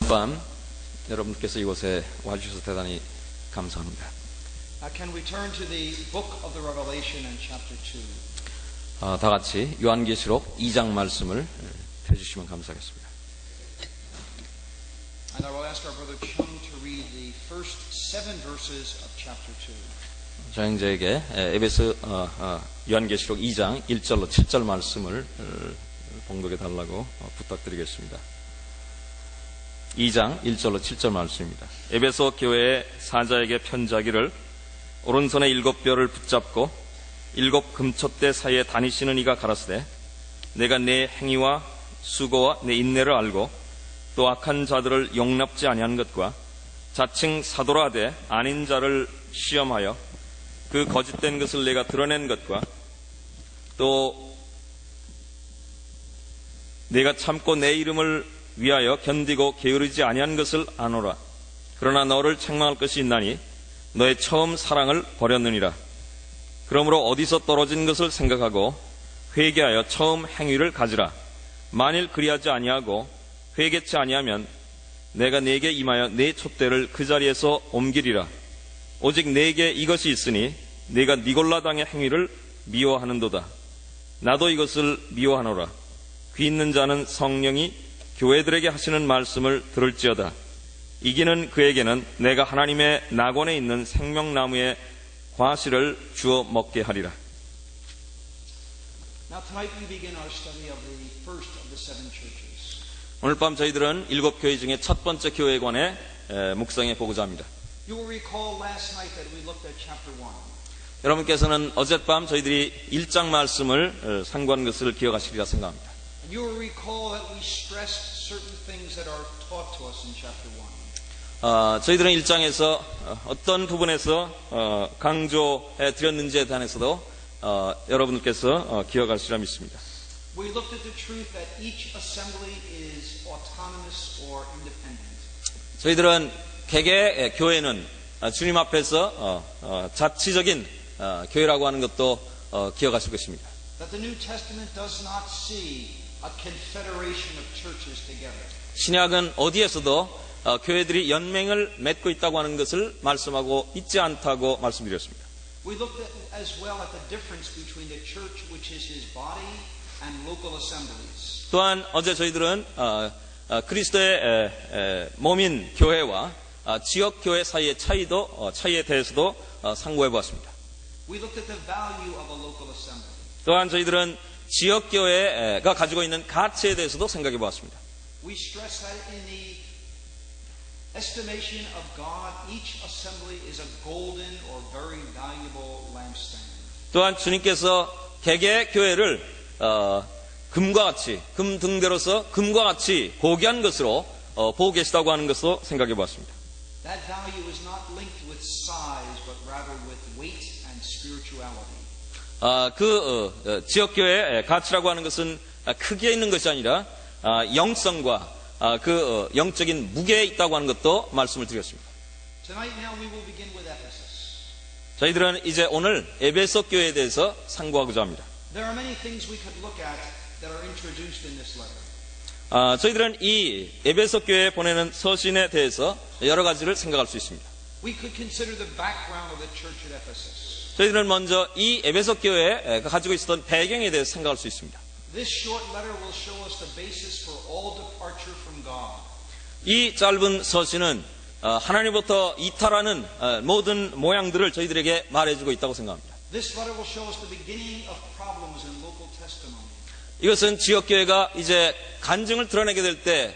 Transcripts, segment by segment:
어젯밤 여러분께서 이곳에 와주셔서 대단히 감사합니다. Can we turn to the book of the Revelation in chapter 2? 다 같이 요한계시록 2장 말씀을 펴주시면 감사하겠습니다. And I will ask our brother Chung to read the first 7 verses of chapter 2. 자, 형제에게 에베소 요한계시록 2장 1절로 7절 말씀을 봉독해 달라고 부탁드리겠습니다. 2장 1절로 7절 말씀입니다. 에베소 교회의 사자에게 편지하기를 오른손에 7뼈를 붙잡고 7 금촛대 사이에 다니시는 이가 가라사대 내가 내 행위와 수고와 내 인내를 알고 또 악한 자들을 용납지 아니한 것과 자칭 사도라 하되 아닌 자를 시험하여 그 거짓된 것을 내가 드러낸 것과 또 내가 참고 내 이름을 위하여 견디고 게으르지 아니한 것을 아노라. 그러나 너를 책망할 것이 있나니 너의 처음 사랑을 버렸느니라. 그러므로 어디서 떨어진 것을 생각하고 회개하여 처음 행위를 가지라. 만일 그리하지 아니하고 회개치 아니하면 내가 네게 임하여 네 촛대를 그 자리에서 옮기리라. 오직 네게 이것이 있으니 네가 니골라당의 행위를 미워하는도다. 나도 이것을 미워하노라. 귀 있는 자는 성령이 교회들에게 하시는 말씀을 들을지어다. 이기는 그에게는 내가 하나님의 낙원에 있는 생명나무의 과실을 주어 먹게 하리라. Now tonight we begin our study of the first of the 7 churches. 오늘 밤 저희들은 7 교회 중에 첫 번째 교회에 관해 묵상해 보고자 합니다. You will recall last night that we looked at chapter 1. 여러분께서는 어젯밤 저희들이 1장 말씀을 상고한 것을 기억하시리라 생각합니다. You will recall that we stressed certain things that are taught to us in chapter 1. 저희들은 1장에서 어떤 부분에서 강조해 드렸는지에 대해서도 여러분께서 기억하시리라 믿습니다. We looked at the truth that each assembly is autonomous or independent. 저희들은 개개 교회는 주님 앞에서 자치적인 교회라고 하는 것도 기억하실 것입니다. That the New Testament does not see a confederation of churches together. 신약은 어디에서도 교회들이 연맹을 맺고 있다고 하는 것을 말씀하고 있지 않다고 말씀드렸습니다. We looked at, as well at the difference between the church, which is His body, and local assemblies. 또한 어제 저희들은 그리스도의 몸인 교회와 지역 교회 사이의 차이에 대해서도 상고해 보았습니다. We looked at the value of a local assembly. 또한 저희들은 지역 교회가 가지고 있는 가치에 대해서도 생각해 보았습니다. We stress that in the estimation of God, each assembly is a golden or very valuable lampstand. 또한 주님께서 개개 교회를 금과 같이 금 등대로서 금과 같이 고귀한 것으로 보고 계시다고 하는 것도 생각해 보았습니다. That value is not linked with size, but rather with weight and spirituality. 지역교회의 가치라고 하는 것은 크기에 있는 것이 아니라 영성과 영적인 무게에 있다고 하는 것도 말씀을 드렸습니다. Tonight now we will begin with Ephesus. 저희들은 이제 오늘 에베소 교회에 대해서 상고하고자 합니다. There are many things we could look at that are introduced in this letter. 저희들은 이 에베소 교회에 보내는 서신에 대해서 여러 가지를 생각할 수 있습니다. We could consider the background of the church at Ephesus. 저희들은 먼저 이 에베소 교회가 가지고 있었던 배경에 대해서 생각할 수 있습니다. This short letter will show us the basis for all departure from God. 이 짧은 서신은 하나님부터 이탈하는 모든 모양들을 저희들에게 말해주고 있다고 생각합니다. This letter will show us the beginning of problems in local testimony. 이것은 지역교회가 이제 간증을 드러내게 될 때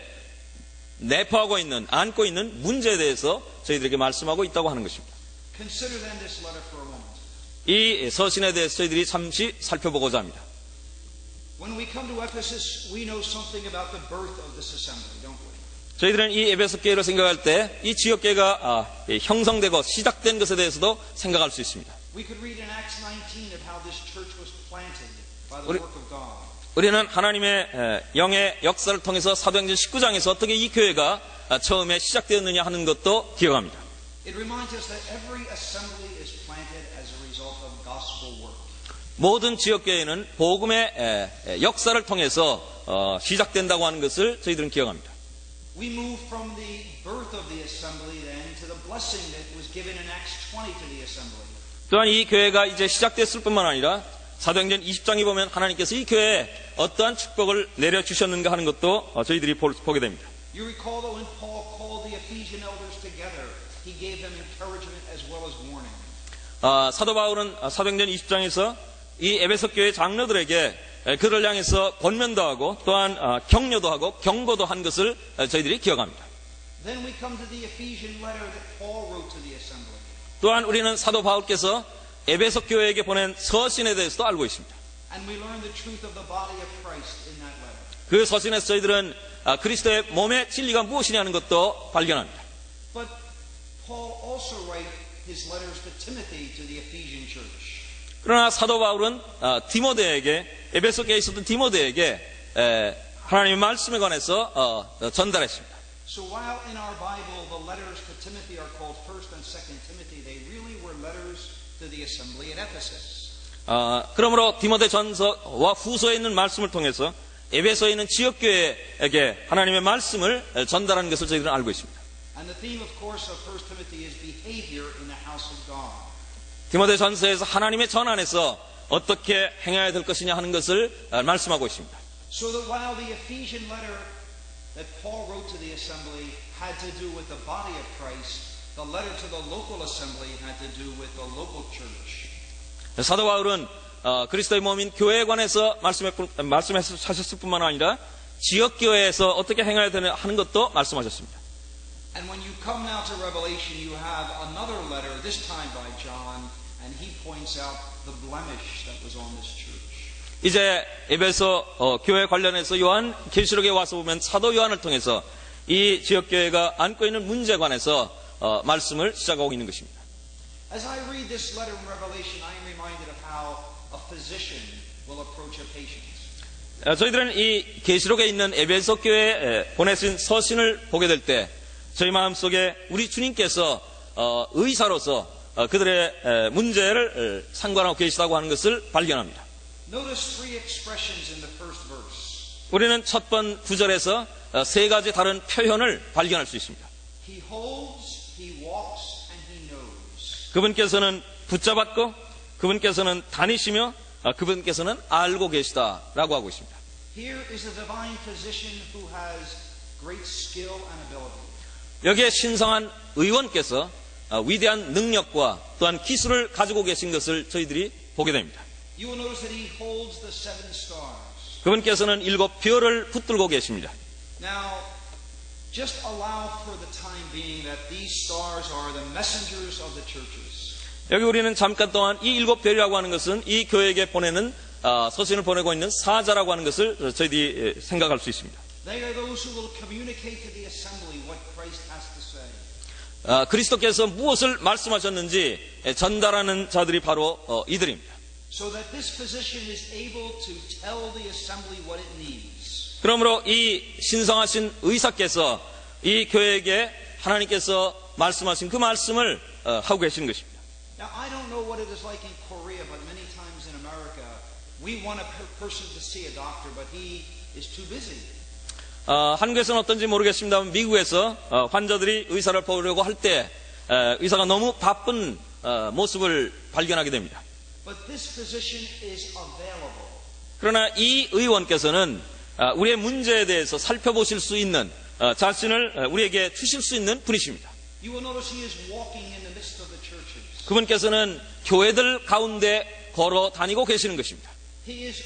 안고 있는 문제에 대해서 저희들에게 말씀하고 있다고 하는 것입니다. Consider then this letter for a moment. 이 서신에 대해서 저희들이 잠시 살펴보고자 합니다. When we come to Ephesus, we know something about the birth of this assembly, don't we? 저희들은 이 에베소 교회를 생각할 때 이 지역교회가 형성되고 시작된 것에 대해서도 생각할 수 있습니다. We could read in Acts 19 of how this church was planted by the work of God. 우리는 하나님의 영의 역사를 통해서 사도행전 19장에서 어떻게 이 교회가 처음에 시작되었느냐 하는 것도 기억합니다. It reminds us that every assembly is planted as a result of gospel work. 모든 지역교회는 복음의 역사를 통해서 시작된다고 하는 것을 저희들은 기억합니다. We move from the birth of the assembly then to the blessing that was given in Acts 20 to the assembly. 또한 이 교회가 이제 시작됐을 뿐만 아니라 사도행전 20장에 보면 하나님께서 이 교회에 어떠한 축복을 내려주셨는가 하는 것도 저희들이 보게 됩니다. You recall that when Paul called the Ephesian elders together, he gave them encouragement as well as warning. 사도 바울은 사도행전 20장에서 이 에베소 교회 장로들에게 그를 향해서 권면도 하고 또한 격려도 하고 경고도 한 것을 저희들이 기억합니다. Then we come to the Ephesian letter that Paul wrote to the assembly. 또한 우리는 사도 바울께서 에베소 교회에게 보낸 서신에 대해서도 알고 있습니다. And we learn the truth of the body of Christ in that letter. 그 서신에서 저희들은 그리스도의 몸의 진리가 무엇이냐는 것도 발견합니다. But Paul also wrote his letters to Timothy to the Ephesian church. 그러나 사도 바울은 디모데에게 에베소 교회에 있었던 디모데에게 하나님의 말씀에 관해서 전달했습니다. So while in our Bible the letters to Timothy are called 1st and 2nd Timothy, they really were letters to the assembly at Ephesus. 그러므로 디모데 전서와 후서에 있는 말씀을 통해서 에베소에 있는 지역교회에게 하나님의 말씀을 전달하는 것을 저희들은 알고 있습니다. And the theme, of course, of 1 Timothy is behavior in the house of God. 디모데 전서에서 하나님의 전 안에서 어떻게 행해야 될 것이냐 하는 것을 말씀하고 있습니다. So that while the Ephesian letter that Paul wrote to the assembly had to do with the body of Christ, the letter to the local assembly had to do with the local church. 사도 바울은 그리스도의 몸인 교회에 관해서 말씀하셨을 뿐만 아니라 지역교회에서 어떻게 행해야 되냐 하는 것도 말씀하셨습니다. And when you come now to Revelation, you have another letter, this time by John, and he points out the blemish that was on this church. 이제 에베소 교회 관련해서 요한 계시록에 와서 보면 사도 요한을 통해서 이 지역교회가 안고 있는 문제에 관해서 말씀을 시작하고 있는 것입니다. As I read this letter in Revelation, I am reminded of how a physician will approach a patient. 저희들은 이 계시록에 있는 에베소 교회에 보내신 서신을 보게 될 때 저희 마음속에 우리 주님께서 의사로서 그들의 문제를 상관하고 계시다고 하는 것을 발견합니다. Notice three expressions in the first verse. 우리는 첫 번 구절에서 세 가지 다른 표현을 발견할 수 있습니다. He holds, he walks, and he knows. 그분께서는 붙잡았고 그분께서는 다니시며 그분께서는 알고 계시다라고 하고 있습니다. Here is a divine physician who has great skill and ability. 여기에 신성한 의원께서 위대한 능력과 또한 기술을 가지고 계신 것을 저희들이 보게 됩니다. You will notice that he holds the seven stars. 그분께서는 7별을 붙들고 계십니다. Now, just allow for the time being that these stars are the messengers of the churches. 여기 우리는 잠깐 동안 이 7별이라고 하는 것은 이 교회에게 보내는 서신을 보내고 있는 사자라고 하는 것을 저희들이 생각할 수 있습니다. They are those who will communicate to the assembly what Christ has to say. 그리스도께서 무엇을 말씀하셨는지 전달하는 자들이 바로 이들입니다. So that this physician is able to tell the assembly what it needs. 그러므로 이 신성하신 의사께서 이 교회에게 하나님께서 말씀하신 그 말씀을 하고 계시는 것입니다. Now, I don't know what it is like in Korea, but many times in America, we want a person to see a doctor, but he is too busy. 한국에서는 어떤지 모르겠습니다만 미국에서 환자들이 의사를 보려고 할 때 의사가 너무 바쁜 모습을 발견하게 됩니다. But this physician is available. 그러나 이 의원께서는 우리의 문제에 대해서 살펴보실 수 있는 자신을 우리에게 주실 수 있는 분이십니다. You will notice he is walking in the midst of the churches. 그분께서는 교회들 가운데 걸어 다니고 계시는 것입니다. He is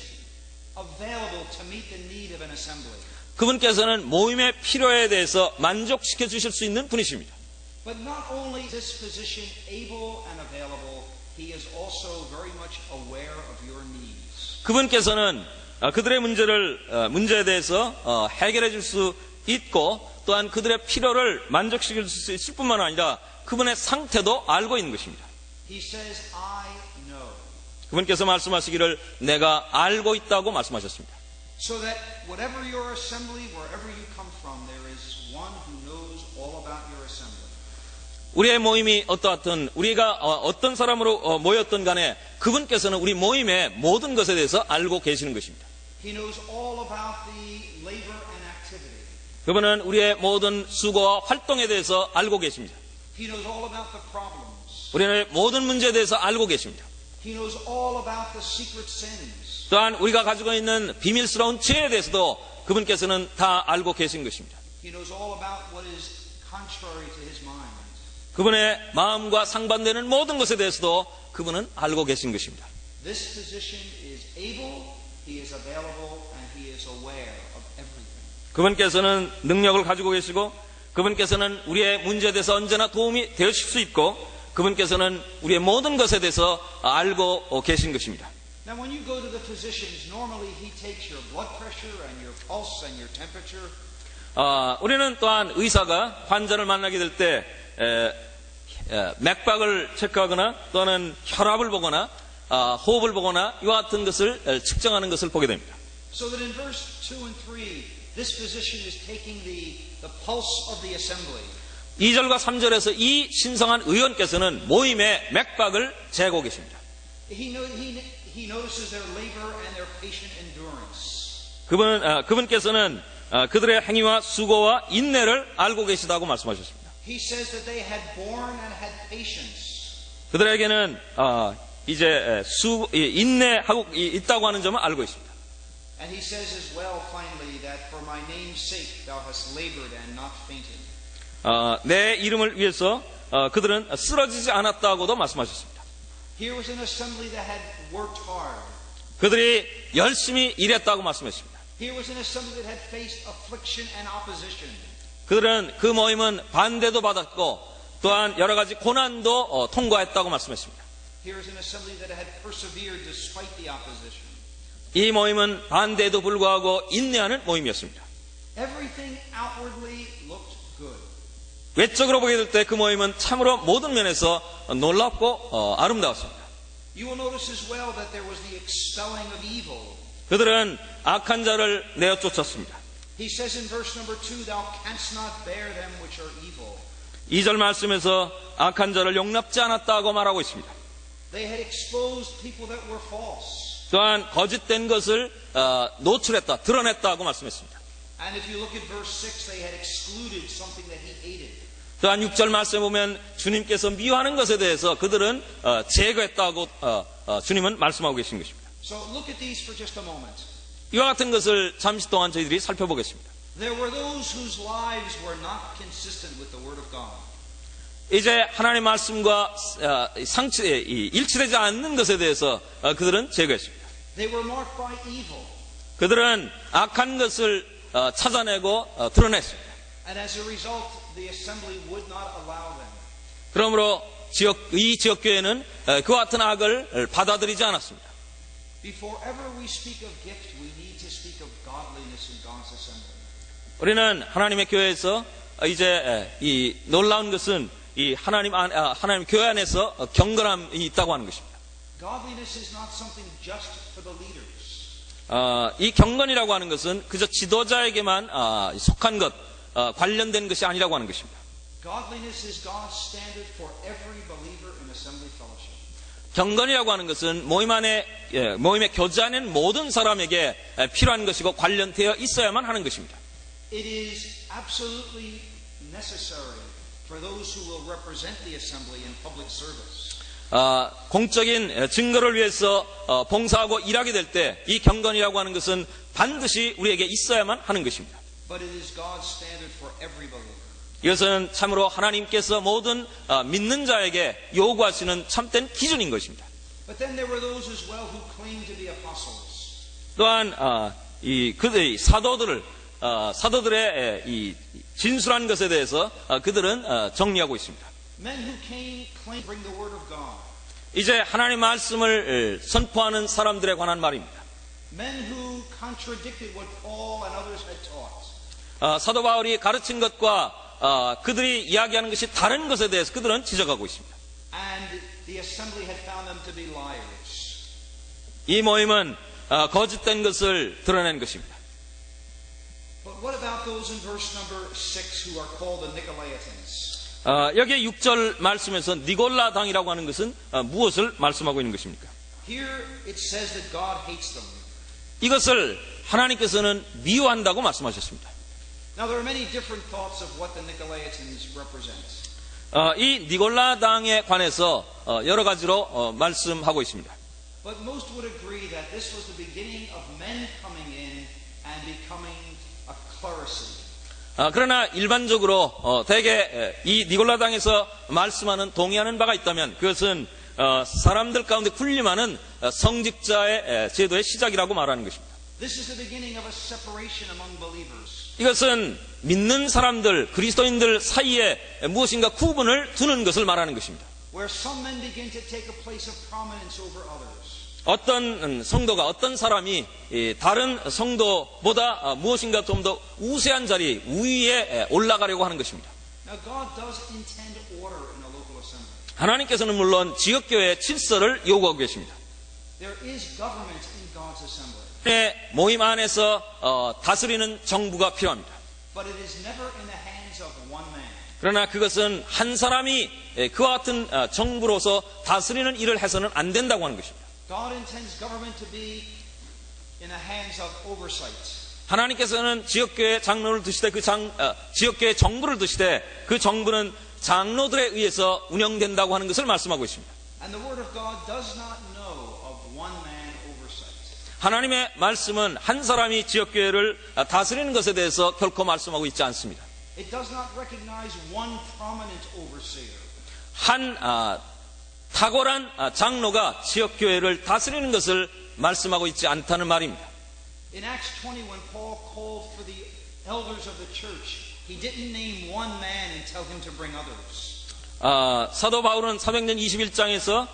available to meet the need of an assembly. 그분께서는 모임의 필요에 대해서 만족시켜 주실 수 있는 분이십니다. But not only is this physician able and available, he is also very much aware of your needs. 그분께서는 그들의 문제에 대해서 해결해 줄 수 있고 또한 그들의 필요를 만족시킬 수 있을 뿐만 아니라 그분의 상태도 알고 있는 것입니다. He says, I know. 그분께서 말씀하시기를 내가 알고 있다고 말씀하셨습니다. So that whatever your assembly, wherever you come from, there is one who knows all about your assembly. 우리의 모임이 어떠하든 우리가 어떤 사람으로 모였든 간에 그분께서는 우리 모임의 모든 것에 대해서 알고 계시는 것입니다. He knows all about the labor and activity. 그분은 우리의 모든 수고와 활동에 대해서 알고 계십니다. He knows all about the problems. 우리의 모든 문제에 대해서 알고 계십니다. He knows all about the secret sins. 또한 우리가 가지고 있는 비밀스러운 죄에 대해서도 그분께서는 다 알고 계신 것입니다. He knows all about what is contrary to his mind. 그분의 마음과 상반되는 모든 것에 대해서도 그분은 알고 계신 것입니다. This physician is able, he is available, and he is aware of everything. 그분께서는 능력을 가지고 계시고 그분께서는 우리의 문제에 대해서 언제나 도움이 되실 수 있고 그분께서는 우리의 모든 것에 대해서 알고 계신 것입니다. Now when you go to the physicians, normally he takes your blood pressure and your pulse and your temperature. 우리는 또한 의사가 환자를 만나게 될 때 맥박을 체크하거나 또는 혈압을 보거나 호흡을 보거나 이와 같은 것을 측정하는 것을 보게 됩니다. So that in verse 2 and 3, this physician is taking the pulse of the assembly. 2절과 3절에서 이 신성한 의원께서는 모임의 맥박을 재고 계십니다. He notices their labor and their patient endurance. 그분께서는 그들의 행위와 수고와 인내를 알고 계시다고 말씀하셨습니다. He says that they had borne and had patience. 그들에게는 이제 인내하고 있다고 하는 점을 알고 있습니다. And he says as well, finally, that for my name's sake thou hast labored and not fainted. 내 이름을 위해서 그들은 쓰러지지 않았다고도 말씀하셨습니다. Here was an assembly that had worked hard. 그들이 열심히 일했다고 말씀했습니다. Here was an assembly that had faced affliction and opposition. 그들은 그 모임은 반대도 받았고 또한 여러 가지 고난도 통과했다고 말씀했습니다. Here was an assembly that had persevered despite the opposition. 이 모임은 반대에도 불구하고 인내하는 모임이었습니다. Everything outwardly looked good. 외적으로 보게 될 때 그 모임은 참으로 모든 면에서 놀랍고 아름다웠습니다. You will notice as well that there was the expelling of evil. 그들은 악한 자를 내어 쫓았습니다. He says in verse number 2, thou canst not bear them which are evil. 2절 말씀에서 악한 자를 용납지 않았다고 말하고 있습니다. They had exposed people that were false. 또한 거짓된 것을 노출했다, 드러냈다고 말씀했습니다. And if you look at verse 6, they had excluded something that he hated. 또한 6절 말씀에 보면 주님께서 미워하는 것에 대해서 그들은 제거했다고 주님은 말씀하고 계신 것입니다. So look at these for just a moment. 이와 같은 것을 잠시 동안 저희들이 살펴보겠습니다. There were those whose lives were not consistent with the Word of God. 이제 하나님의 말씀과 일치되지 않는 것에 대해서 그들은 제거했습니다. They were marked by evil. 그들은 악한 것을 찾아내고 드러냈습니다. And as a result, the assembly would not allow them. 그러므로 이 지역교회는 그와 같은 악을 받아들이지 않았습니다. Before ever we speak of gift, we need to speak of godliness in God's assembly. 우리는 하나님의 교회에서 이제 이 놀라운 것은 이 하나님 교회 안에서 경건함이 있다고 하는 것입니다. Godliness is not something just for the leaders. 이 경건이라고 하는 것은 그저 지도자에게만 속한 것, 관련된 것이 아니라고 하는 것입니다. Godliness is God's standard for every believer in assembly fellowship. 경건이라고 하는 것은 모임의 교제하는 모든 사람에게 필요한 것이고 관련되어 있어야만 하는 것입니다. It is absolutely necessary for those who will represent the assembly in public service. 공적인 증거를 위해서 봉사하고 일하게 될 때 이 경건이라고 하는 것은 반드시 우리에게 있어야만 하는 것입니다. But it is God's standard for every believer. 이것은 참으로 하나님께서 모든 믿는 자에게 요구하시는 참된 기준인 것입니다. But then there were those as well who claimed to be apostles. 또한 그들의 사도들의 이 진술한 것에 대해서 그들은 정리하고 있습니다. Men who claimed to bring the word of God. 이제 하나님의 말씀을 선포하는 사람들에 관한 말입니다. Men who contradicted what Paul and others had taught. 사도 바울이 가르친 것과 그들이 이야기하는 것이 다른 것에 대해서 그들은 지적하고 있습니다. And the assembly had found them to be liars. 이 모임은 거짓된 것을 드러낸 것입니다. But what about those in verse number 6 who are called the Nicolaitans? 여기에 6절 말씀에서 니골라당이라고 하는 것은 무엇을 말씀하고 있는 것입니까? Here it says that God hates them. 이것을 하나님께서는 미워한다고 말씀하셨습니다. Now there are many different thoughts of what the Nicolaitans represent. 이 니골라당에 관해서 여러 가지로 말씀하고 있습니다. But most would agree that this was the beginning of men coming in and becoming a clerisy. 그러나 일반적으로 대개 이 니골라당에서 말씀하는 동의하는 바가 있다면 그것은 사람들 가운데 군림하는 성직자의 제도의 시작이라고 말하는 것입니다. This is the beginning of a separation among believers. 이것은 믿는 사람들, 그리스도인들 사이에 무엇인가 구분을 두는 것을 말하는 것입니다. Where some men begin to take a place of prominence over others. 어떤 성도가, 어떤 사람이 다른 성도보다 무엇인가 좀 더 우세한 자리, 우위에 올라가려고 하는 것입니다. Now God does intend order in a local assembly. 하나님께서는 물론 지역교회의 질서를 요구하고 계십니다. There is government in God's assembly. 모임 안에서 다스리는 정부가 필요합니다. But it is never in the hands of one man. 그러나 그것은 한 사람이 그와 같은 정부로서 다스리는 일을 해서는 안 된다고 하는 것입니다. God intends government to be in the hands of oversight. 하나님께서는 지역교회 장로를 두시되 지역교회 정부를 두시되 그 정부는 장로들에 의해서 운영된다고 하는 것을 말씀하고 있습니다. And the word of God does not know of one man oversight. 하나님의 말씀은 한 사람이 지역교회를 다스리는 것에 대해서 결코 말씀하고 있지 않습니다. It does not recognize one prominent overseer. 한 탁월한 장로가 지역교회를 다스리는 것을 말씀하고 있지 않다는 말입니다. In Acts 20, when Paul called for the elders of the church, he didn't name one man and tell him to bring others. 사도 바울은 사도행전 21장에서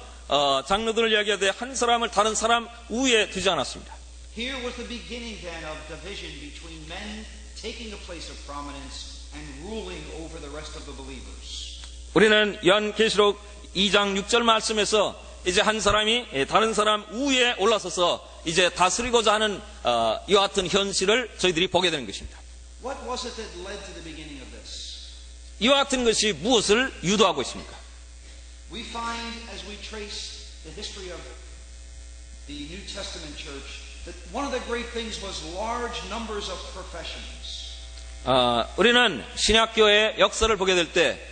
장로들을 이야기하되 한 사람을 다른 사람 우위에 두지 않았습니다. Here was the beginning then of division between men taking a place of prominence and ruling over the rest of the believers. 우리는 요한계시록 2장 6절 말씀에서 이제 한 사람이 다른 사람 우위에 올라서서 이제 다스리고자 하는 이와 같은 현실을 저희들이 보게 되는 것입니다. What was it that led to the beginning of this? 이와 같은 것이 무엇을 유도하고 있습니까? We find as we trace the history of the New Testament church that one of the great things was large numbers of professions. 우리는 신약교회의 역사를 보게 될 때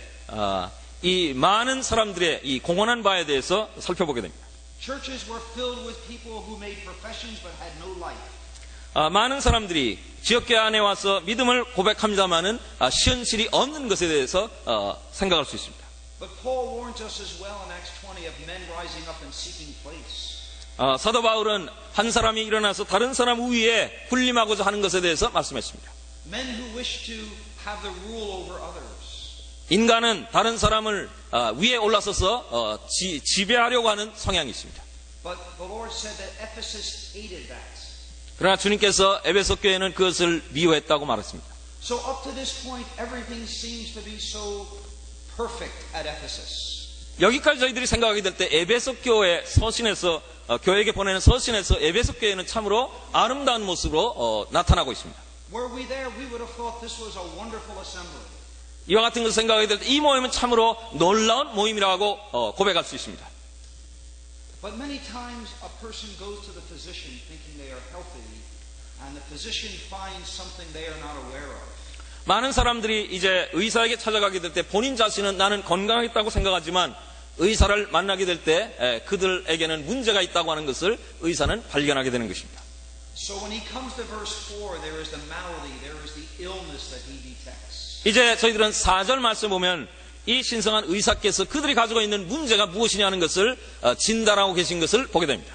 이 많은 사람들의 이 공헌한 바에 대해서 살펴보게 됩니다. Churches were filled with people who made professions but had no life. 많은 사람들이 지역교회 안에 와서 믿음을 고백합니다마는 현실이 없는 것에 대해서 생각할 수 있습니다. But Paul warns us as well in Acts 20 of men rising up and seeking place. 사도 바울은 한 사람이 일어나서 다른 사람 위에 군림하고자 하는 것에 대해서 말씀했습니다. Men who wish to have the rule over others. 인간은 다른 사람을 위에 올라서서 지배하려고 하는 성향이 있습니다. But the Lord said that Ephesus hated that. 그러나 주님께서 에베소 교회는 그것을 미워했다고 말했습니다. So up to this point, everything seems to be so perfect at Ephesus. 여기까지 저희들이 생각하게 될 때 에베소 교회 서신에서 교회에게 보내는 서신에서 에베소 교회는 참으로 아름다운 모습으로 나타나고 있습니다. Were we there, we would have thought this was a wonderful assembly. 이와 같은 것을 생각하게 될 때 이 모임은 참으로 놀라운 모임이라고 고백할 수 있습니다. But many times a person goes to the physician thinking they are healthy, and the physician finds something they are not aware of. 많은 사람들이 이제 의사에게 찾아가게 될 때 본인 자신은 나는 건강하겠다고 생각하지만 의사를 만나게 될 때 그들에게는 문제가 있다고 하는 것을 의사는 발견하게 되는 것입니다. So when he comes to verse 4, there is the malady, there is the illness that he detects. 이제 저희들은 4절 말씀 보면 이 신성한 의사께서 그들이 가지고 있는 문제가 무엇이냐는 것을 진단하고 계신 것을 보게 됩니다.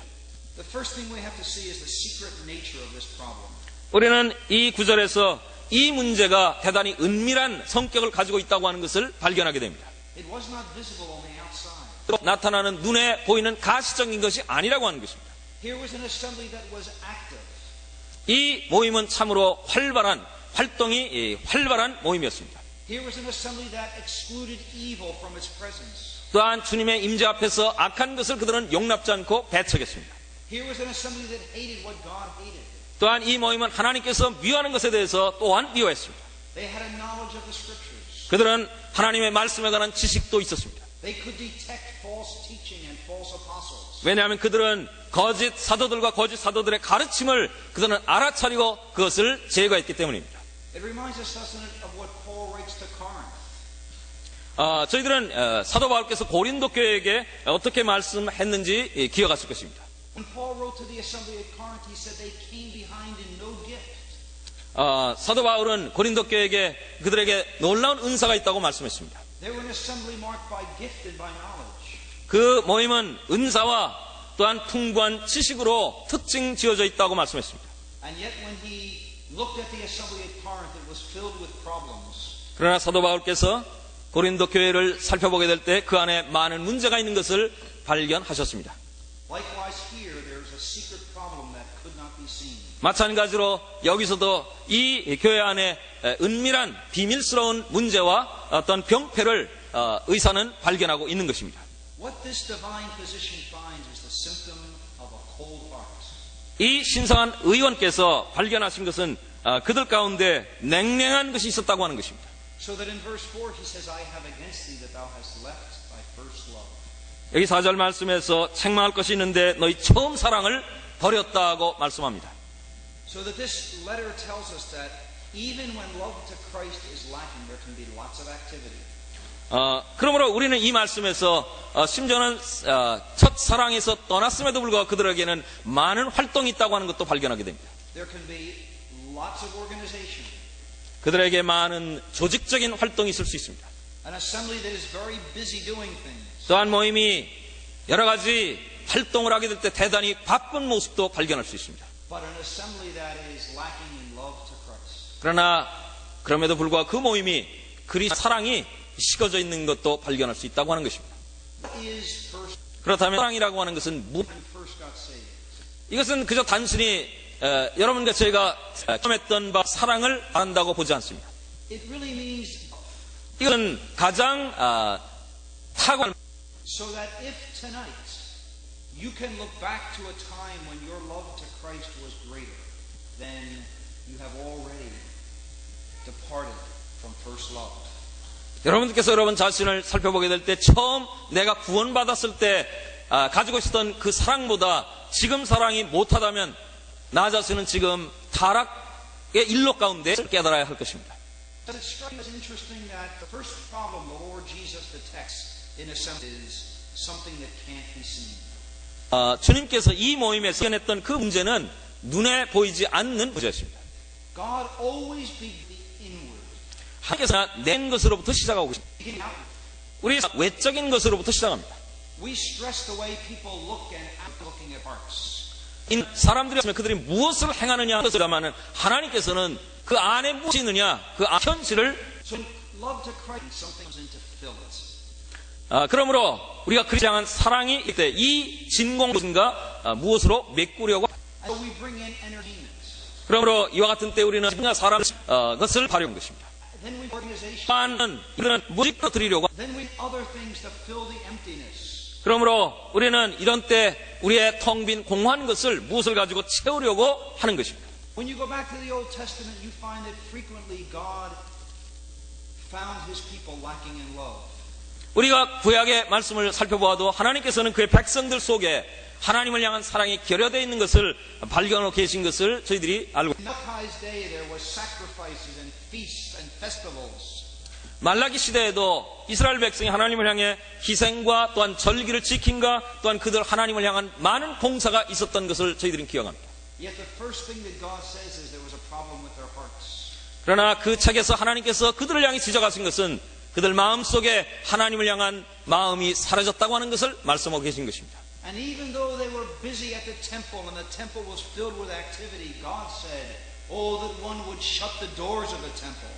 The first thing we have to see is the secret nature of this problem. 우리는 이 구절에서 이 문제가 대단히 은밀한 성격을 가지고 있다고 하는 것을 발견하게 됩니다. It was not visible on the outside. 또 나타나는 눈에 보이는 가시적인 것이 아니라고 하는 것입니다. Here was an assembly that was active. 이 모임은 참으로 활동이 활발한 모임이었습니다. Here was an assembly that excluded evil from its presence. 또한 주님의 임재 앞에서 악한 것을 그들은 용납지 않고 배척했습니다. Here was an assembly that hated what God hated. 또한 이 모임은 하나님께서 미워하는 것에 대해서 또한 미워했습니다. They had a knowledge of the scriptures. 그들은 하나님의 말씀에 관한 지식도 있었습니다. They could detect false teaching and false apostles. 왜냐하면 그들은 거짓 사도들과 거짓 사도들의 가르침을 그들은 알아차리고 그것을 제거했기 때문입니다. It reminds us, doesn't it, of what Paul writes to Corinth. 저희들은 사도 바울께서 고린도 교회에게 어떻게 말씀했는지 기억하실 것입니다. When Paul wrote to the assembly at Corinth, he said they came behind in no gift. 사도 바울은 고린도 교회에게 그들에게 놀라운 은사가 있다고 말씀했습니다. They were an assembly marked by gift and by knowledge. 그 모임은 은사와 또한 풍부한 지식으로 특징 지어져 있다고 말씀했습니다. And yet when he looked at the assembly at Corinth, it was filled with problems. 그러나 사도 바울께서 고린도 교회를 살펴보게 될 때 그 안에 많은 문제가 있는 것을 발견하셨습니다. Likewise here, there is a secret problem that could not be seen. 마찬가지로 여기서도 이 교회 안에 은밀한 비밀스러운 문제와 어떤 병폐를 의사는 발견하고 있는 것입니다. What this divine physician finds is the symptom of a cold heart. 이 신성한 의원께서 발견하신 것은 그들 가운데 냉랭한 것이 있었다고 하는 것입니다. So that in verse 4 he says, I have against thee that thou hast left thy first love. 여기 4절 말씀에서 책망할 것이 있는데 너희 처음 사랑을 버렸다고 말씀합니다. So that this letter tells us that even when love to Christ is lacking, there can be lots of activity. 그러므로 우리는 이 말씀에서 심지어는 첫 사랑에서 떠났음에도 불구하고 그들에게는 많은 활동이 있다고 하는 것도 발견하게 됩니다. There can be lots of organization. 그들에게 많은 조직적인 활동이 있을 수 있습니다. An assembly that is very busy doing things. 또한 모임이 여러 가지 활동을 하게 될 때 대단히 바쁜 모습도 발견할 수 있습니다. But an assembly that is lacking in love to Christ. 그러나 그럼에도 불구하고 그 모임이 그리스도 사랑이 식어져 있는 것도 발견할 수 있다고 하는 것입니다. What is first 그렇다면 사랑이라고 하는 것은 when first got saved? 이것은 그저 단순히 여러분과 저희가 경험했던 바 사랑을 바란다고 보지 않습니다. It really means 이것은 가장 탁월한 so that if tonight you can look back to a time when your love to Christ was greater, then you have already departed from first love. 여러분들께서 여러분 자신을 살펴보게 될 때 처음 내가 구원받았을 때 가지고 있었던 그 사랑보다 지금 사랑이 못하다면 나 자신은 지금 타락의 일로 가운데 깨달아야 할 것입니다. But it strikes me as interesting that the first problem the Lord Jesus detects in assembly is something that can't be seen. 주님께서 이 모임에서 발견했던 그 문제는 눈에 보이지 않는 문제였습니다. God always begins inward. 하나님께서 낸 것으로부터 시작하고 계십니다. Beginning outward. 우리 외적인 것으로부터 시작합니다. We stress the way people look and act looking at hearts. 사람들이 그들이 무엇을 행하느냐 하는 것을다마는 하나님께서는 그 안에 무엇이 있느냐 그 현실을 So love to Christ something comes in to fill it. 그러므로 우리가 그리스도에 향한 사랑이 있을 때 이 진공 무엇인가 무엇으로 메꾸려고 And so we bring in entertainment. 그러므로 이와 같은 때 우리는 사람 것을 발휘한 것입니다. Then we organization. 또한 우리는 무엇을 드리려고 Then we other things to fill the emptiness. 그러므로 우리는 이런 때 우리의 텅 빈 공허한 것을 무엇을 가지고 채우려고 하는 것입니다. When you go back to the Old Testament, you find that frequently God found His people lacking in love. 우리가 구약의 말씀을 살펴보아도 하나님께서는 그의 백성들 속에 하나님을 향한 사랑이 결여되어 있는 것을 발견하고 계신 것을 저희들이 알고 In Malachi's day, there was sacrifices and feasts and festivals. 말라기 시대에도 이스라엘 백성이 하나님을 향해 희생과 또한 절기를 지킨과 또한 그들 하나님을 향한 많은 봉사가 있었던 것을 저희들은 기억합니다. Yet the first thing that God says is there was a problem with their hearts. 그러나 그 책에서 하나님께서 그들을 향해 지적하신 것은 그들 마음속에 하나님을 향한 마음이 사라졌다고 하는 것을 말씀하고 계신 것입니다. And even though they were busy at the temple and the temple was filled with activity, God said, oh, that one would shut the doors of the temple.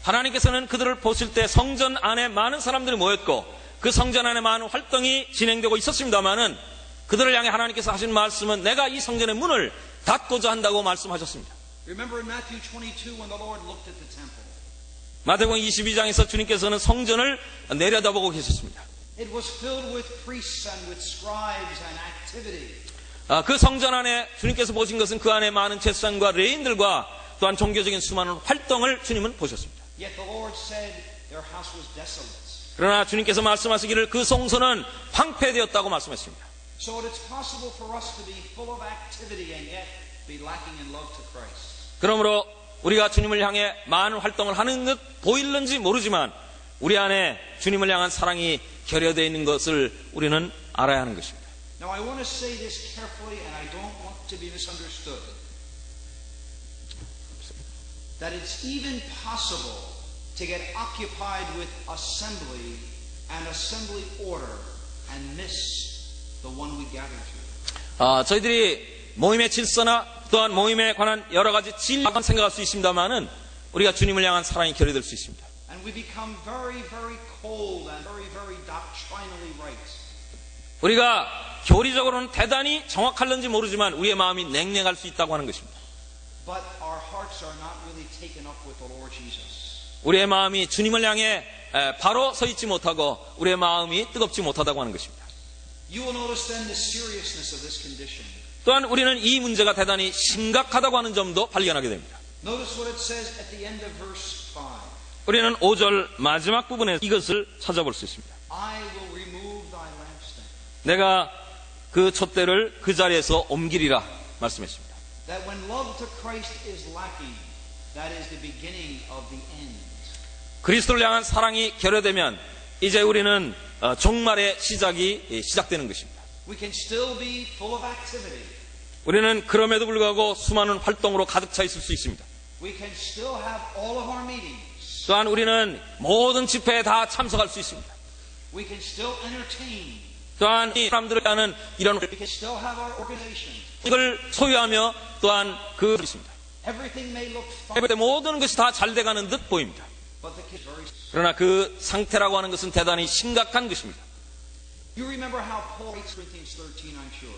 하나님께서는 그들을 보실 때 성전 안에 많은 사람들이 모였고 그 성전 안에 많은 활동이 진행되고 있었습니다마는 그들을 향해 하나님께서 하신 말씀은 내가 이 성전의 문을 닫고자 한다고 말씀하셨습니다. Remember in Matthew 22 when the Lord looked at the temple. 마태복음 22장에서 주님께서는 성전을 내려다보고 계셨습니다. It was filled with priests and with scribes and activity. 그 성전 안에 주님께서 보신 것은 그 안에 많은 제사장과 레인들과 또한 종교적인 수많은 활동을 주님은 보셨습니다. Yet the Lord said their house was desolate. 그러나 주님께서 말씀하시기를 그 성소는 황폐되었다고 말씀했습니다. So it's possible for us to be full of activity and yet be lacking in love to Christ. 그러므로 우리가 주님을 향해 많은 활동을 하는 것 보이는지 모르지만 우리 안에 주님을 향한 사랑이 결여되어 있는 것을 우리는 알아야 하는 것입니다. Now I want to say this carefully and I don't want to be misunderstood. That it's even possible to get occupied with assembly and assembly order and miss the one we gather to. 저희들이 모임의 질서나 또한 모임에 관한 여러 가지 진리만 생각할 수 있습니다만은 우리가 주님을 향한 사랑이 결여될 수 있습니다. And we become very, very cold and very, very doctrinally right. 우리가 교리적으로는 대단히 정확할는지 모르지만 우리의 마음이 냉랭할 수 있다고 하는 것입니다. But our hearts are not really taken up with the Lord Jesus. 우리의 마음이 주님을 향해 바로 서 있지 못하고 우리의 마음이 뜨겁지 못하다고 하는 것입니다. You will notice then the seriousness of this condition. 또한 우리는 이 문제가 대단히 심각하다고 하는 점도 발견하게 됩니다. Notice what it says at the end of verse 5. 우리는 5절 마지막 부분에 이것을 찾아볼 수 있습니다. I will remove thy lampstand. 내가 그 촛대를 그 자리에서 옮기리라 말씀했습니다. That when love to Christ is lacking, that is the beginning of the end. 그리스도를 향한 사랑이 결여되면 이제 우리는 종말의 시작이 시작되는 것입니다. We can still be full of activity. 우리는 그럼에도 불구하고 수많은 활동으로 가득 차 있을 수 있습니다. We can still have all of our meetings. 또한 우리는 모든 집회에 다 참석할 수 있습니다. We can still entertain. 또한 이 사람들을 하는 이런 We can still have our organizations. 이걸 소유하며 또한 그 있습니다. Everything may look fine, 해볼 때 모든 것이 다 잘 돼가는 듯 보입니다. but the case is very. 그러나 그 상태라고 하는 것은 대단히 심각한 것입니다. You remember how Paul writes Corinthians 13, I'm sure.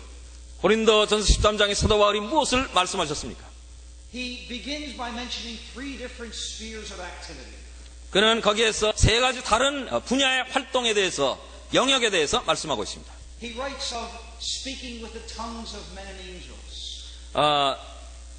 고린도전서 13장의 사도 바울이 무엇을 말씀하셨습니까? He begins by mentioning three different spheres of activity. 그는 거기에서 세 가지 다른 분야의 활동에 대해서 영역에 대해서 말씀하고 있습니다. He writes of speaking with the tongues of men and angels.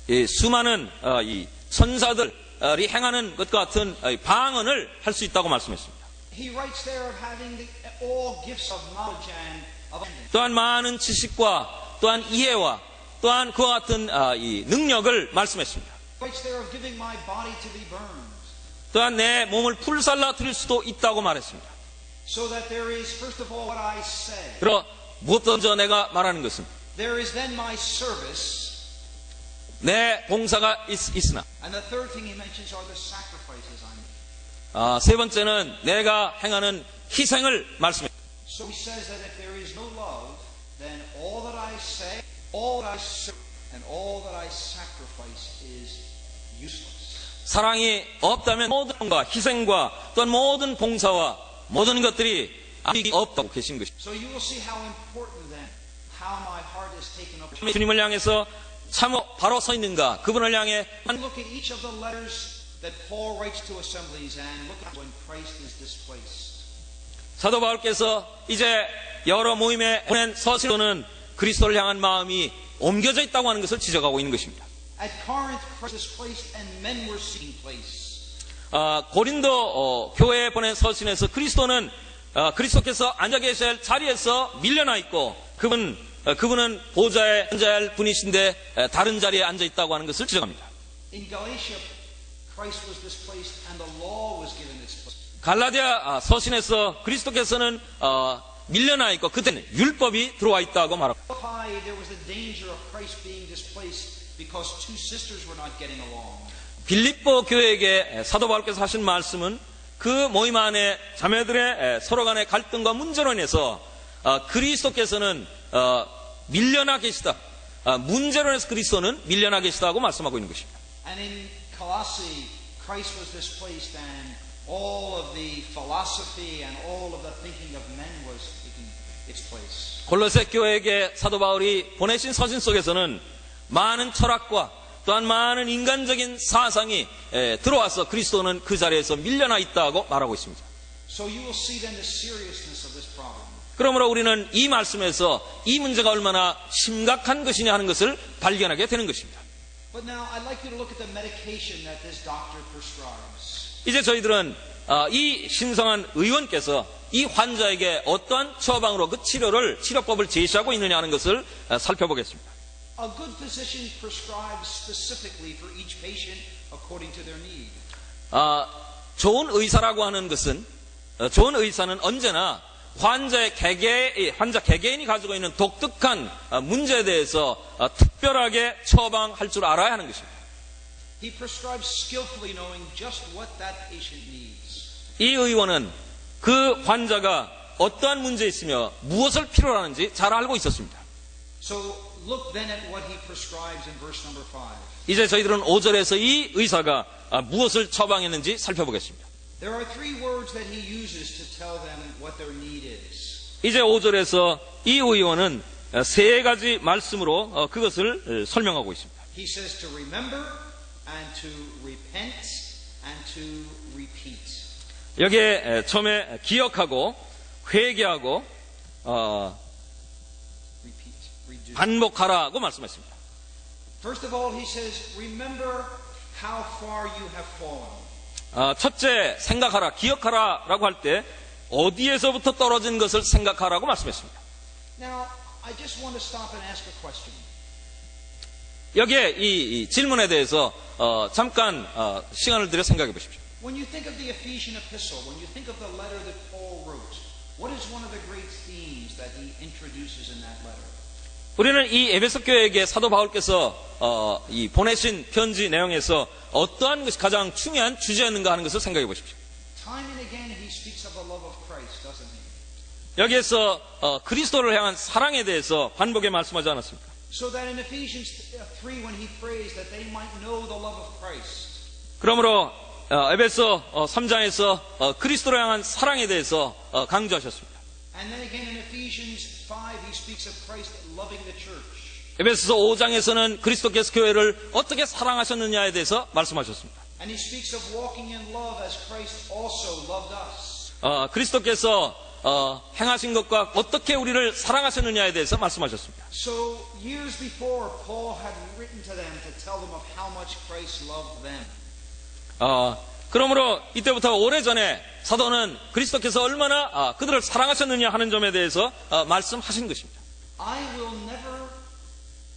이 수많은 이 천사들이 행하는 것과 같은 방언을 할 수 있다고 말씀했습니다. He writes there of having all gifts of knowledge and of understanding. 또한 많은 지식과 또한 이해와 또한 그와 같은 이 능력을 말씀했습니다. He writes there of giving my body to be burned, 또한 내 몸을 불살라 드릴 수도 있다고 말했습니다. so that there is first of all what I say. 그러 무엇보다 먼저 내가 말하는 것은 There is then my service, 내 봉사가 있으나 and the third thing he mentions are the sacrifices I make. 세 번째는 내가 행하는 희생을 말씀했습니다. So he says that if there is no love, then all that I say, all that I serve, and all that I sacrifice is useless. 사랑이 없다면 모든 것과 희생과 또한 모든 봉사와 모든 것들이 아무 없다고 계신 것입니다. So you will see how important then, how my heart is taken up. 주님을 향해서 참 바로 서 있는가 그분을 향해 Look at each of the letters that Paul writes to assemblies and look at when Christ is displaced. 사도 바울께서 이제 여러 모임에 보낸 서신로는 그리스도를 향한 마음이 옮겨져 있다고 하는 것을 지적하고 있는 것입니다. At Corinth, Christ is placed and men were seeking place. 고린도 교회에 보낸 서신에서 그리스도는 그리스도께서 앉아 계셔야 할 자리에서 밀려나 있고 그분은 보좌에 앉아야 할 분이신데 다른 자리에 앉아 있다고 하는 것을 지적합니다. In Galatia, Christ was displaced and the law was given its place. 갈라디아 서신에서 그리스도께서는 밀려나 있고 그때는 율법이 들어와 있다고 말합니다. Philippi, there was the danger of Christ being displaced because two sisters were not getting along. 빌립보 교회에게 사도 바울께서 하신 말씀은 그 모임 안에 자매들의 서로 간의 갈등과 문제로 인해서 그리스도께서는 밀려나 계시다. 문제로 인해서 그리스도는 밀려나 계시다고 말씀하고 있는 것입니다. And in Colossae, Christ was displaced and all of the philosophy and all of the thinking of men was taking its place. 골로새 교회에게 사도 바울이 보내신 서신 속에서는 많은 철학과 또한 많은 인간적인 사상이 들어와서 그리스도는 그 자리에서 밀려나 있다고 말하고 있습니다. So you will see then the seriousness of this problem. 그러므로 우리는 이 말씀에서 이 문제가 얼마나 심각한 것이냐 하는 것을 발견하게 되는 것입니다. But now I'd like you to look at the medication that this doctor prescribes. 이제 저희들은 이 신성한 의원께서 이 환자에게 어떠한 처방으로 그 치료법을 제시하고 있느냐 하는 것을 살펴보겠습니다. A good physician prescribes specifically for each patient according to their need. 좋은 의사라고 하는 것은 좋은 의사는 언제나 환자 개개인이 가지고 있는 독특한 문제에 대해서 특별하게 처방할 줄 알아야 하는 것입니다. He prescribes skillfully knowing just what that patient needs. 이 의원은 그 환자가 어떠한 문제에 있으며 무엇을 필요로 하는지 잘 알고 있었습니다. So look then at what he prescribes in verse number 5. 이제 저희들은 5절에서 이 의사가 무엇을 처방했는지 살펴보겠습니다. There are three words that he uses to tell them what their need is. 이제 5절에서 이 의원은 세 가지 말씀으로 그것을 설명하고 있습니다. He says to remember and to repent and to repeat. 여기에 처음에 기억하고 회개하고 Repeat. 반복하라고 말씀했습니다. First of all, he says, remember how far you have fallen. 첫째, 생각하라, 기억하라라고 할 때 어디에서부터 떨어진 것을 생각하라고 말씀했습니다. Now, I just want to stop and ask a question. 여기에 이 질문에 대해서 잠깐 시간을 들여 생각해 보십시오. When you think of the Ephesian epistle, when you think of the letter that Paul wrote, what is one of the great themes that he introduces in that letter? 우리는 이 에베소 교회에게 사도 바울께서 이 보내신 편지 내용에서 어떠한 것이 가장 중요한 주제였는가 하는 것을 생각해 보십시오. Time and again he speaks of the love of Christ, doesn't he? 여기에서 그리스도를 향한 사랑에 대해서 반복에 말씀하지 않았습니까? So that in Ephesians 3 when he prays that they might know the love of Christ. 그러므로 에베소 3장에서 그리스도를 향한 사랑에 대해서 강조하셨습니다. And then again in Ephesians 5 he speaks of Christ loving the church. 에베소서 5장에서는 그리스도께서 교회를 어떻게 사랑하셨느냐에 대해서 말씀하셨습니다. And he speaks of walking in love as Christ also loved us. 그리스도께서 행하신 것과 어떻게 우리를 사랑하셨느냐에 대해서 말씀하셨습니다. So years before Paul had written to them to tell them of how much Christ loved them. 그러므로 이때부터 오래전에 사도는 그리스도께서 얼마나 그들을 사랑하셨느냐 하는 점에 대해서 말씀하신 것입니다. I will never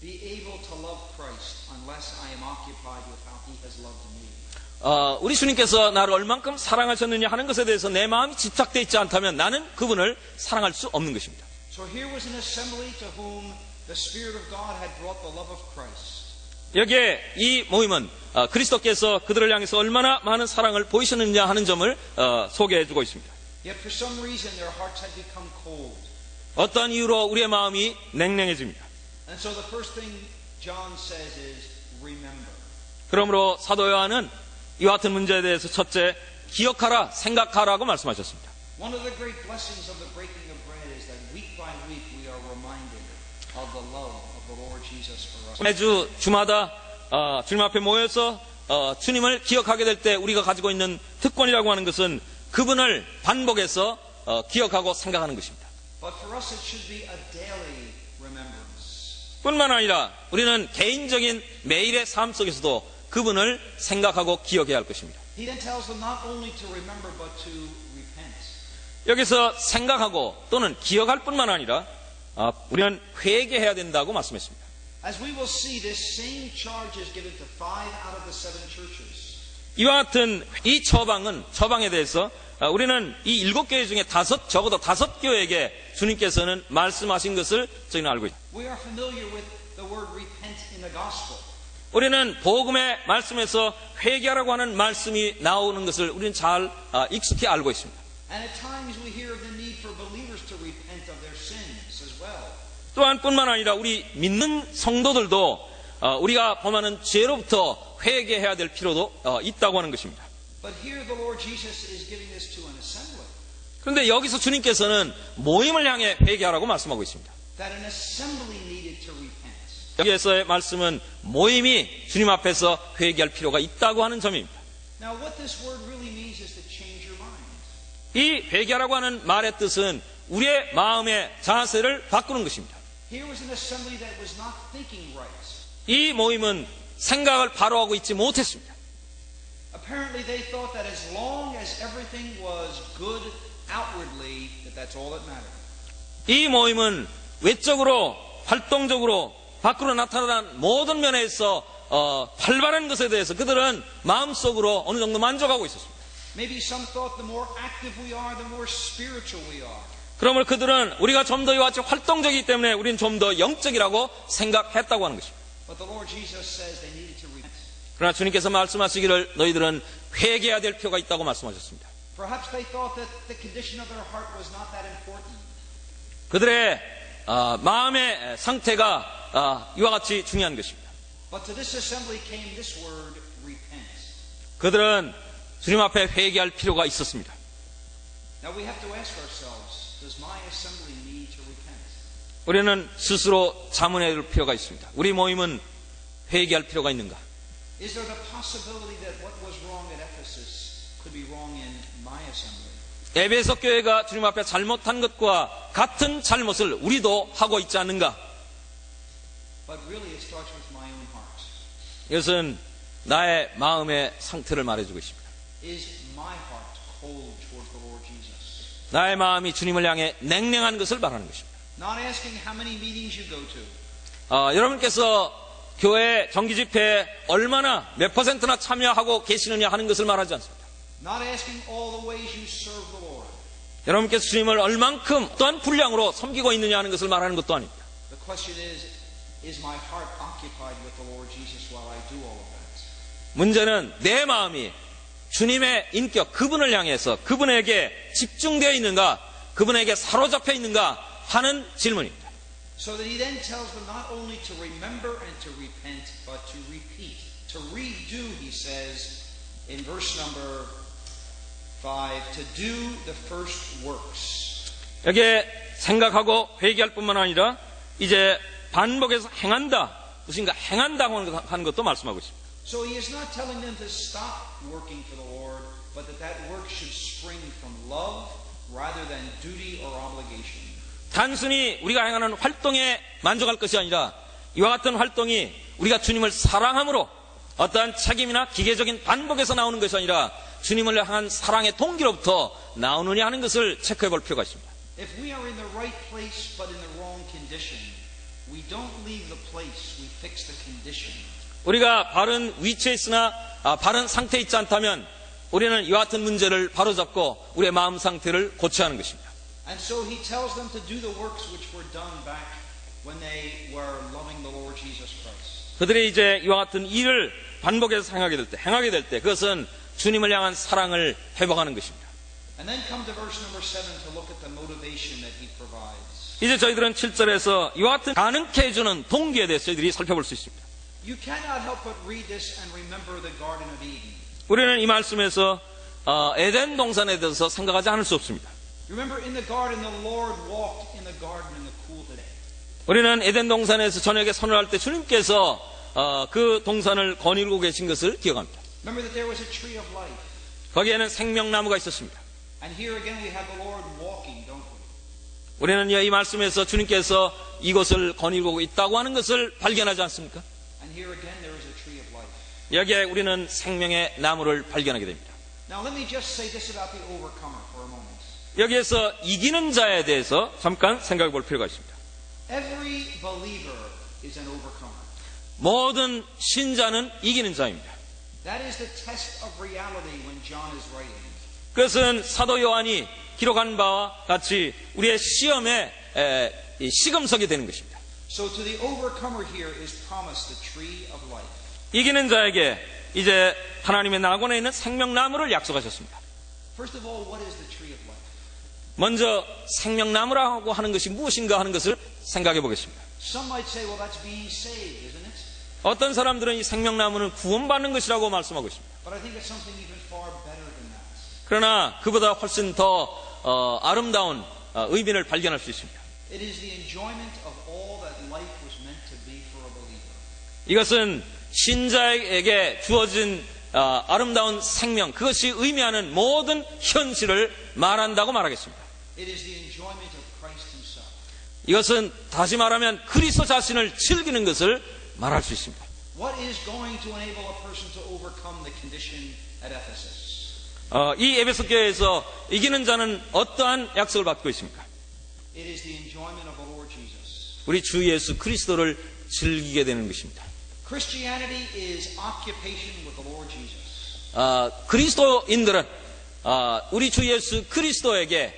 be able to love Christ unless I am occupied with how he has loved me. 우리 주님께서 나를 얼만큼 사랑하셨느냐 하는 것에 대해서 내 마음이 집착되어 있지 않다면 나는 그분을 사랑할 수 없는 것입니다. So here was an assembly to whom the Spirit of God had brought the love of Christ. 여기에 이 모임은 그리스도께서 그들을 향해서 얼마나 많은 사랑을 보이셨느냐 하는 점을 소개해 주고 있습니다. Yet for some reason their hearts had become cold. 어떤 이유로 우리의 마음이 냉랭해집니다. And so the first thing John says is remember. 그러므로 사도 요한은 이와 같은 문제에 대해서 첫째, 기억하라, 생각하라고 말씀하셨습니다. One of the great blessings of the breaking of bread is that week by week we are reminded of the love of the Lord Jesus for us. 매주 주마다 주님 앞에 모여서 주님을 기억하게 될 때 우리가 가지고 있는 특권이라고 하는 것은 그분을 반복해서 기억하고 생각하는 것입니다. But for us it should be a daily remembrance. 뿐만 아니라 우리는 개인적인 매일의 삶 속에서도 그분을 생각하고 기억해야 할 것입니다. He then tells them not only to remember but to repent. 여기서 생각하고 또는 기억할 뿐만 아니라 우리는 회개해야 된다고 말씀했습니다. As we will see, this same charge is given to 5 out of the 7 churches. 이와 같은 이 처방에 대해서 우리는 이 7교회 중에 적어도 5교회에게 주님께서는 말씀하신 것을 저희는 알고 있습니다. We are familiar with the word repent in the gospel. 우리는 복음의 말씀에서 회개하라고 하는 말씀이 나오는 것을 우리는 잘 익숙히 알고 있습니다. And at times we hear of the need for believers to repent of their sins as well. 또한 뿐만 아니라 우리 믿는 성도들도 우리가 범하는 죄로부터 회개해야 될 필요도 있다고 하는 것입니다. But here the Lord Jesus is giving this to an assembly. 그런데 여기서 주님께서는 모임을 향해 회개하라고 말씀하고 있습니다. That an assembly needed to repent. 여기에서의 말씀은 모임이 주님 앞에서 회개할 필요가 있다고 하는 점입니다. Now what this word really means is to change your mind. 이 회개하라고 하는 말의 뜻은 우리의 마음의 자세를 바꾸는 것입니다. Here was an assembly that was not thinking right. 이 모임은 생각을 바로 하고 있지 못했습니다. Apparently they thought that as long as everything was good outwardly, that's all that mattered. 이 모임은 외적으로 활동적으로 밖으로 나타난 모든 면에서 활발한 것에 대해서 그들은 마음속으로 어느 정도 만족하고 있었습니다. Maybe some thought the more active we are, the more spiritual we are. 그러므로 그들은 우리가 좀 더 이와 같이 활동적이기 때문에 우리는 좀 더 영적이라고 생각했다고 하는 것입니다. But the Lord Jesus says they needed to repent. 그러나 주님께서 말씀하시기를 너희들은 회개해야 될 필요가 있다고 말씀하셨습니다. Perhaps they thought that the condition of their heart was not that important. 그들의 마음의 상태가 이와 같이 중요한 것입니다. But to this assembly came this word, repent. 그들은 주님 앞에 회개할 필요가 있었습니다. Now we have to ask ourselves, does my assembly need to repent? 우리는 스스로 자문해야 될 필요가 있습니다. 우리 모임은 회개할 필요가 있는가? Is there the possibility that what was wrong at Ephesus could be wrong in my assembly? 에베소 교회가 주님 앞에 잘못한 것과 같은 잘못을 우리도 하고 있지 않는가? But really it starts with my own heart. 이것은 나의 마음의 상태를 말해주고 있습니다. Is my heart cold towards the Lord Jesus? 나의 마음이 주님을 향해 냉랭한 것을 말하는 것입니다. Not asking how many meetings you go to. 여러분께서 교회 정기 집회에 얼마나 몇 %나 참여하고 계시느냐 하는 것을 말하지 않습니다. Not asking all the ways you serve the Lord. 여러분께서 주님을 얼만큼 어떠한 분량으로 섬기고 있느냐 하는 것을 말하는 것도 아닙니다. The question is my heart occupied with the Lord Jesus while I do all of that? 문제는 내 마음이 주님의 인격, 그분을 향해서 그분에게 집중되어 있는가, 그분에게 사로잡혀 있는가 하는 질문입니다. So that he then tells them not only to remember and to repent, but to repeat. To redo, he says in verse number 5, to do the first works. 여기에 생각하고 회개할 뿐만 아니라 이제 반복해서 행한다, 무엇인가 행한다고 하는 것도 말씀하고 있습니다. So he is not telling them to stop working for the Lord, but that work should spring from love rather than duty or obligation. 단순히 우리가 행하는 활동에 만족할 것이 아니라 이와 같은 활동이 우리가 주님을 사랑함으로 어떠한 책임이나 기계적인 반복에서 나오는 것이 아니라 주님을 향한 사랑의 동기로부터 나오느냐 하는 것을 체크해 볼 필요가 있습니다. If we are in the right place but in the wrong condition, we don't leave the place, we fix the condition. 우리가 바른 위치에 있으나 바른 상태에 있지 않다면 우리는 이와 같은 문제를 바로잡고 우리의 마음 상태를 고쳐야 하는 것입니다. And so he tells them to do the works which were done back when they were loving the Lord Jesus Christ. 그들이 이제 이와 같은 일을 반복해서 행하게 될 때 그것은 주님을 향한 사랑을 회복하는 것입니다. And then come to verse number 7 to look at the motivation that he provides. 이제 저희들은 7절에서 이와 같은 가능케 해주는 동기에 대해서 저희들이 살펴볼 수 있습니다. You cannot help but read this and remember the Garden of Eden. 우리는 이 말씀에서 에덴 동산에 대해서 생각하지 않을 수 없습니다. Remember in the garden the Lord walked in the garden in the cool of the day. 우리는 에덴 동산에서 저녁에 선언할 때 주님께서 그 동산을 거닐고 계신 것을 기억합니다. Remember that there was a tree of life. 거기에는 생명나무가 있었습니다. And here again we have the Lord walking, don't we? 우리는 이 말씀에서 주님께서 이곳을 거닐고 있다고 하는 것을 발견하지 않습니까? And here again there is a tree of life. 여기에 우리는 생명의 나무를 발견하게 됩니다. Now let me just say this about the overcomer for a moment. 여기에서 이기는 자에 대해서 잠깐 생각해 볼 필요가 있습니다. Every believer is an overcomer. 모든 신자는 이기는 자입니다. That is the test of reality when John is writing. 그것은 사도 요한이 기록한 바와 같이 우리의 시험의 시금석이 되는 것입니다. So to the overcomer here is promised the tree of life. 이기는 자에게 이제 하나님의 낙원에 있는 생명나무를 약속하셨습니다. First of all, what is the tree of life? 먼저 생명나무라고 하는 것이 무엇인가 하는 것을 생각해 보겠습니다. Some might say, well, that's being saved, isn't it? 어떤 사람들은 이 생명나무는 구원받는 것이라고 말씀하고 있습니다. But I think it's something even far better than that. 그러나 그보다 훨씬 더 아름다운 의미를 발견할 수 있습니다. It is the enjoyment of all that life was meant to be for a believer. 이것은 신자에게 주어진 아름다운 생명, 그것이 의미하는 모든 현실을 말한다고 말하겠습니다. It is the enjoyment of Christ himself. 이것은 다시 말하면 그리스도 자신을 즐기는 것을 말할 수 있습니다. What is going to enable a person to overcome the condition at Ephesus? 이 에베소 교회에서 이기는 자는 어떠한 약속을 받고 있습니까? It is the enjoyment of the Lord Jesus. 우리 주 예수 그리스도를 즐기게 되는 것입니다. Christianity is occupation with the Lord Jesus. 그리스도인들은 우리 주 예수 그리스도에게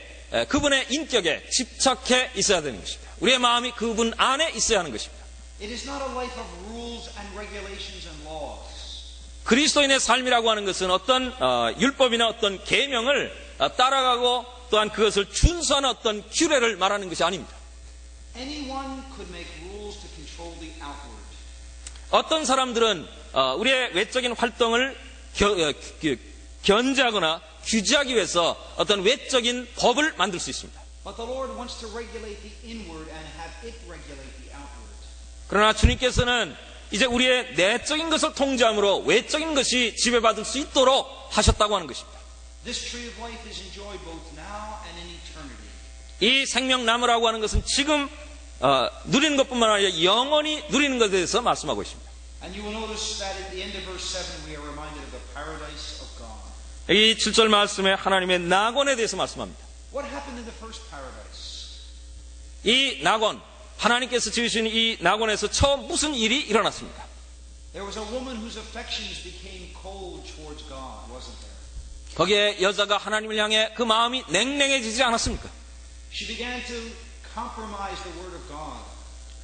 그분의 인격에 집착해 있어야 되는 것입니다. 우리의 마음이 그분 안에 있어야 하는 것입니다. It is not a life of rules and regulations and laws. 그리스도인의 삶이라고 하는 것은 어떤 율법이나 어떤 계명을 따라가고 또한 그것을 준수하는 어떤 규례를 말하는 것이 아닙니다. Anyone could make rules to control the outward. 어떤 사람들은 우리의 외적인 활동을 견제하거나 규제하기 위해서 어떤 외적인 법을 만들 수 있습니다. But the Lord wants to regulate the inward and have it regulate the outward. 그러나 주님께서는 이제 우리의 내적인 것을 통제함으로 외적인 것이 지배받을 수 있도록 하셨다고 하는 것입니다. This tree of life is enjoyed both now and in eternity. 이 생명나무라고 하는 것은 지금 누리는 것뿐만 아니라 영원히 누리는 것에 대해서 말씀하고 있습니다. And you will notice that at the end of verse 7 we are reminded of the paradise of God. 이 7절 말씀에 하나님의 낙원에 대해서 말씀합니다. What happened in the first paradise? 이 낙원, 하나님께서 지으신 이 낙원에서 처음 무슨 일이 일어났습니까? There was a woman whose affections became cold towards God, wasn't there? 거기에 여자가 하나님을 향해 그 마음이 냉랭해지지 않았습니까? She began to compromise the word of God.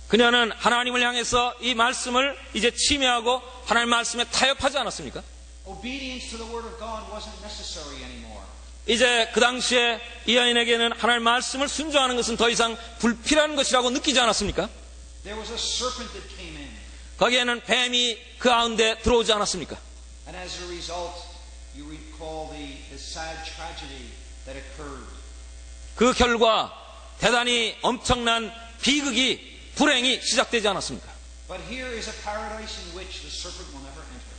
그녀는 하나님을 향해서 이 말씀을 이제 침해하고 하나님 말씀에 타협하지 않았습니까? Obedience to the word of God wasn't necessary anymore. 이제 그 당시에 이 여인에게는 하나님 말씀을 순종하는 것은 더 이상 불필요한 것이라고 느끼지 않았습니까? There was a serpent that came in. 거기에는 뱀이 그 가운데 들어오지 않았습니까? And as a result, you recall the sad tragedy that occurred. 그 결과 대단히 엄청난 비극이 불행이 시작되지 않았습니까? But here is a paradise in which the serpent will never enter.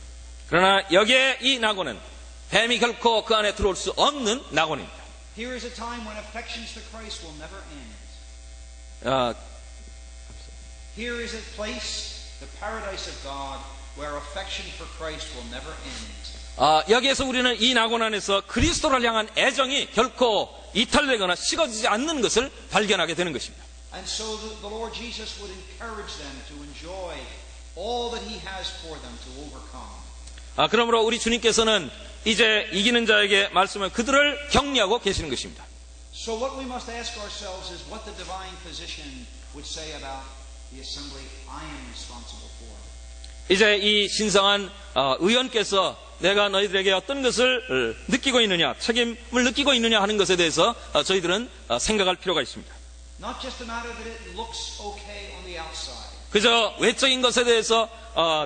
그러나 여기에 이 낙원은 뱀이 결코 그 안에 들어올 수 없는 낙원입니다. Here is a time when affections to Christ will never end. Here is a place, the paradise of God, where affection for Christ will never end. 여기에서 우리는 이 낙원 안에서 그리스도를 향한 애정이 결코 이탈되거나 식어지지 않는 것을 발견하게 되는 것입니다. And so the Lord Jesus would encourage them to enjoy all that He has for them to overcome. 그러므로 우리 주님께서는 이제 이기는 자에게 말씀을 그들을 격려하고 계시는 것입니다. So what we must ask ourselves is what the divine physician would say about the assembly I am responsible for. 이제 이 신성한 의원께서 내가 너희들에게 어떤 것을 느끼고 있느냐, 책임을 느끼고 있느냐 하는 것에 대해서 저희들은 생각할 필요가 있습니다. Not just a matter that it looks okay on the outside. 그저 외적인 것에 대해서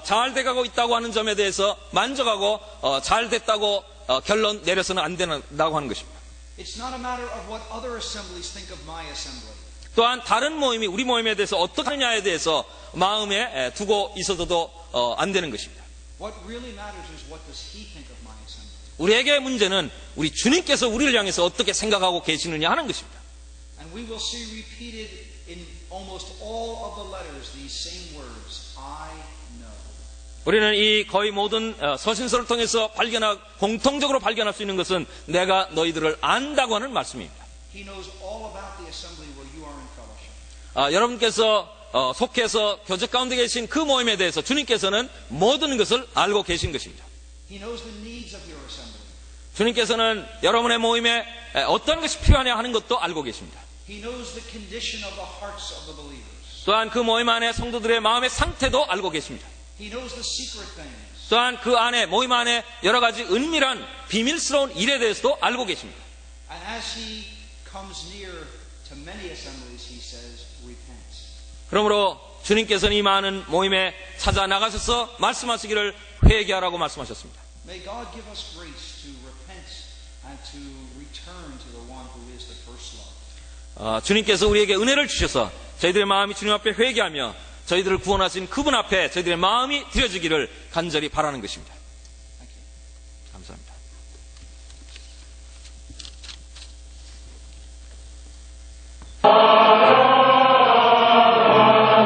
잘 돼가고 있다고 하는 점에 대해서 만족하고 잘 됐다고 결론 내려서는 안 된다고 하는 것입니다. It's not a matter of what other assemblies think of my assembly. 또한 다른 모임이 우리 모임에 대해서 어떻게 하느냐에 대해서 마음에 두고 있어도 안 되는 것입니다. What really matters is what does He think of my assembly. 우리에게 문제는 우리 주님께서 우리를 향해서 어떻게 생각하고 계시느냐 하는 것입니다. And we will see repeated in almost all of the letters these same words, I know. 우리는 이 거의 모든 서신서를 통해서 공통적으로 발견할 수 있는 것은 내가 너희들을 안다고 하는 말씀입니다. He knows all about the assembly where you are in fellowship. 여러분께서 속해서 교제 가운데 계신 그 모임에 대해서 주님께서는 모든 것을 알고 계신 것입니다. He knows the needs of your assembly. 주님께서는 여러분의 모임에 어떤 것이 필요하냐 하는 것도 알고 계십니다. He knows the condition of the hearts of the believers. 또한 그 모임 안에 성도들의 마음의 상태도 알고 계십니다. He knows the secret things. 또한 그 안에 모임 안에 여러 가지 은밀한 비밀스러운 일에 대해서도 알고 계십니다. And as He comes near to many assemblies, He says, repent. 그러므로 주님께서는 이 많은 모임에 찾아 나가셔서 말씀하시기를 회개하라고 말씀하셨습니다. May God give us grace to repent and to return to the one who is the first love. 주님께서 우리에게 은혜를 주셔서 저희들의 마음이 주님 앞에 회개하며 저희들을 구원하신 그분 앞에 저희들의 마음이 드려지기를 간절히 바라는 것입니다. Thank you. 감사합니다.